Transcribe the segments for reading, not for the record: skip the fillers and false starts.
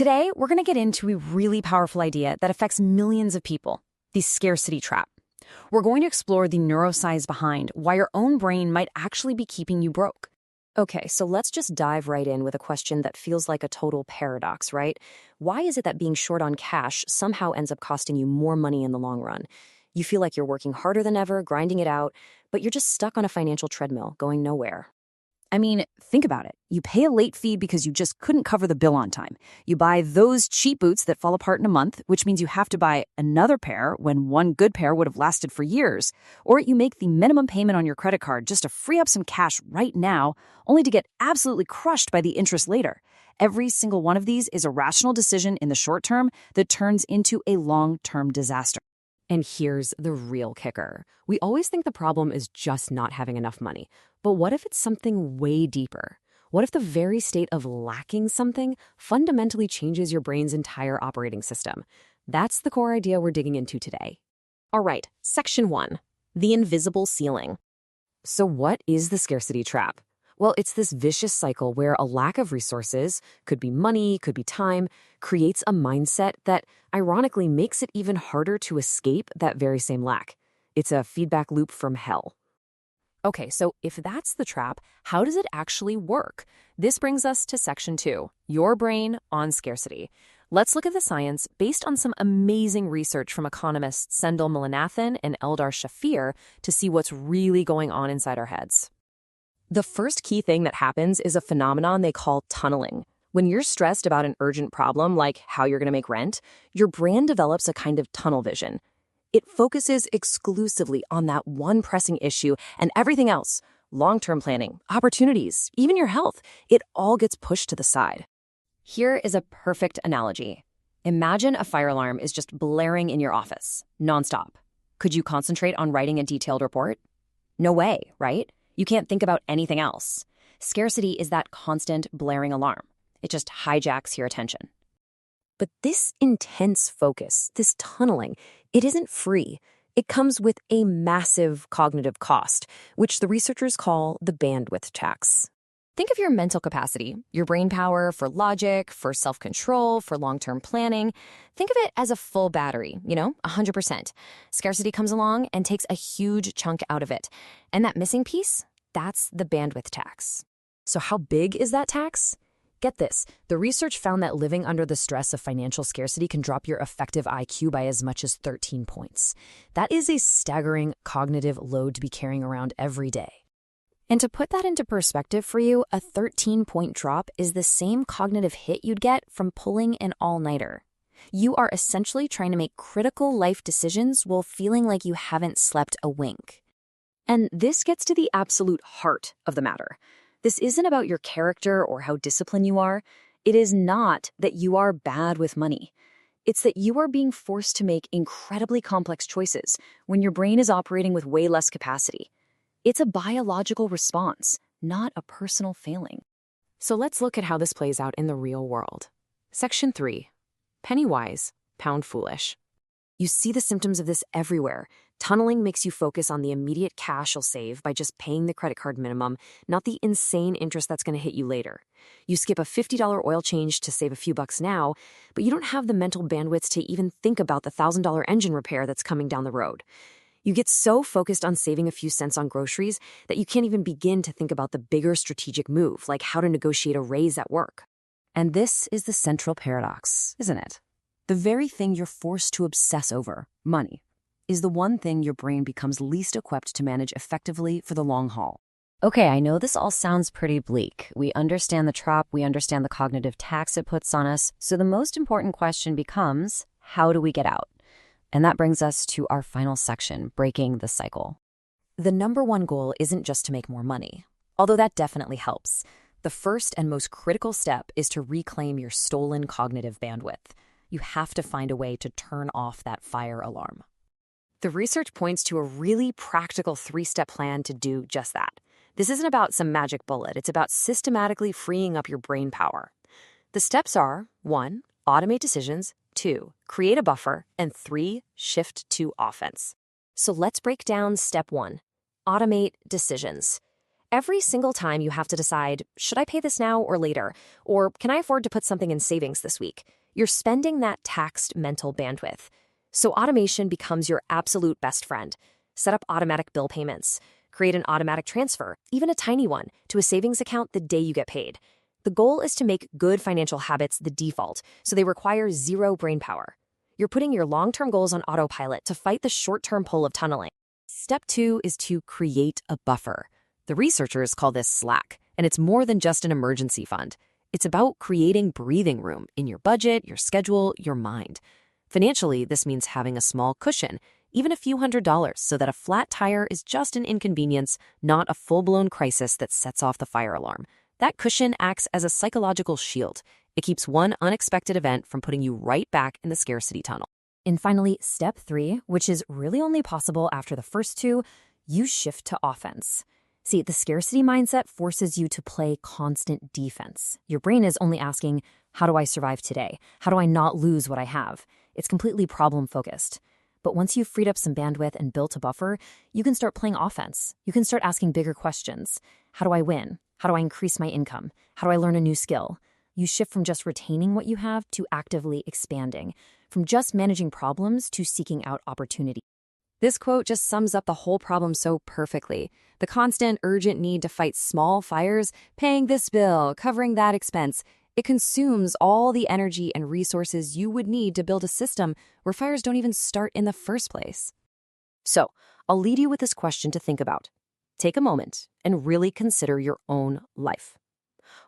Today, we're going to get into a really powerful idea that affects millions of people, the scarcity trap. We're going to explore the neuroscience behind why your own brain might actually be keeping you broke. Okay, so let's just dive right in with a question that feels like a total paradox, right? Why is it that being short on cash somehow ends up costing you more money in the long run? You feel like you're working harder than ever, grinding it out, but you're just stuck on a financial treadmill, going nowhere. I mean, think about it. You pay a late fee because you just couldn't cover the bill on time. You buy those cheap boots that fall apart in a month, which means you have to buy another pair when one good pair would have lasted for years. Or you make the minimum payment on your credit card just to free up some cash right now, only to get absolutely crushed by the interest later. Every single one of these is a rational decision in the short term that turns into a long-term disaster. And here's the real kicker. We always think the problem is just not having enough money. But what if it's something way deeper? What if the very state of lacking something fundamentally changes your brain's entire operating system? That's the core idea we're digging into today. All right, Section 1, the invisible ceiling. So what is the scarcity trap? Well, it's this vicious cycle where a lack of resources, could be money, could be time, creates a mindset that ironically makes it even harder to escape that very same lack. It's a feedback loop from hell. Okay, so if that's the trap, how does it actually work? This brings us to Section 2, your brain on scarcity. Let's look at the science based on some amazing research from economists Sendhil Mullainathan and Eldar Shafir to see what's really going on inside our heads. The first key thing that happens is a phenomenon they call tunneling. When you're stressed about an urgent problem like how you're going to make rent, your brain develops a kind of tunnel vision. It focuses exclusively on that one pressing issue, and everything else, long-term planning, opportunities, even your health, it all gets pushed to the side. Here is a perfect analogy. Imagine a fire alarm is just blaring in your office, nonstop. Could you concentrate on writing a detailed report? No way, right? You can't think about anything else. Scarcity is that constant blaring alarm. It just hijacks your attention. But this intense focus, this tunneling, it isn't free. It comes with a massive cognitive cost, which the researchers call the bandwidth tax. Think of your mental capacity, your brain power for logic, for self-control, for long-term planning. Think of it as a full battery, 100%. Scarcity comes along and takes a huge chunk out of it. And that missing piece, that's the bandwidth tax. So how big is that tax? Get this, the research found that living under the stress of financial scarcity can drop your effective IQ by as much as 13 points. That is a staggering cognitive load to be carrying around every day. And to put that into perspective for you, a 13-point drop is the same cognitive hit you'd get from pulling an all-nighter. You are essentially trying to make critical life decisions while feeling like you haven't slept a wink. And this gets to the absolute heart of the matter. This isn't about your character or how disciplined you are. It is not that you are bad with money. It's that you are being forced to make incredibly complex choices when your brain is operating with way less capacity. It's a biological response, not a personal failing. So let's look at how this plays out in the real world. Section 3, penny wise, pound foolish. You see the symptoms of this everywhere. Tunneling makes you focus on the immediate cash you'll save by just paying the credit card minimum, not the insane interest that's going to hit you later. You skip a $50 oil change to save a few bucks now, but you don't have the mental bandwidth to even think about the $1,000 engine repair that's coming down the road. You get so focused on saving a few cents on groceries that you can't even begin to think about the bigger strategic move, like how to negotiate a raise at work. And this is the central paradox, isn't it? The very thing you're forced to obsess over, money, is the one thing your brain becomes least equipped to manage effectively for the long haul. Okay, I know this all sounds pretty bleak. We understand the trap, we understand the cognitive tax it puts on us, so the most important question becomes, how do we get out? And that brings us to our final section, breaking the cycle. The number one goal isn't just to make more money, although that definitely helps. The first and most critical step is to reclaim your stolen cognitive bandwidth. You have to find a way to turn off that fire alarm. The research points to a really practical 3-step plan to do just that. This isn't about some magic bullet. It's about systematically freeing up your brain power. The steps are 1, automate decisions, 2, create a buffer, and 3, shift to offense. So let's break down step 1, automate decisions. Every single time you have to decide, should I pay this now or later? Or can I afford to put something in savings this week? You're spending that taxed mental bandwidth. So automation becomes your absolute best friend. Set up automatic bill payments. Create an automatic transfer, even a tiny one, to a savings account the day you get paid. The goal is to make good financial habits the default, so they require zero brain power. You're putting your long-term goals on autopilot to fight the short-term pull of tunneling. Step 2 is to create a buffer. The researchers call this slack, and it's more than just an emergency fund. It's about creating breathing room in your budget, your schedule, your mind. Financially, this means having a small cushion, even a few $100s, so that a flat tire is just an inconvenience, not a full-blown crisis that sets off the fire alarm. That cushion acts as a psychological shield. It keeps one unexpected event from putting you right back in the scarcity tunnel. And finally, step 3, which is really only possible after the first two, you shift to offense. See, the scarcity mindset forces you to play constant defense. Your brain is only asking, how do I survive today? How do I not lose what I have? It's completely problem-focused. But once you've freed up some bandwidth and built a buffer, you can start playing offense. You can start asking bigger questions. How do I win? How do I increase my income? How do I learn a new skill? You shift from just retaining what you have to actively expanding, from just managing problems to seeking out opportunity. This quote just sums up the whole problem so perfectly. The constant, urgent need to fight small fires, paying this bill, covering that expense, it consumes all the energy and resources you would need to build a system where fires don't even start in the first place. So, I'll lead you with this question to think about. Take a moment and really consider your own life.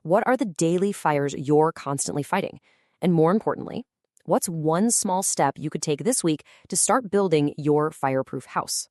What are the daily fires you're constantly fighting? And more importantly, what's one small step you could take this week to start building your fireproof house?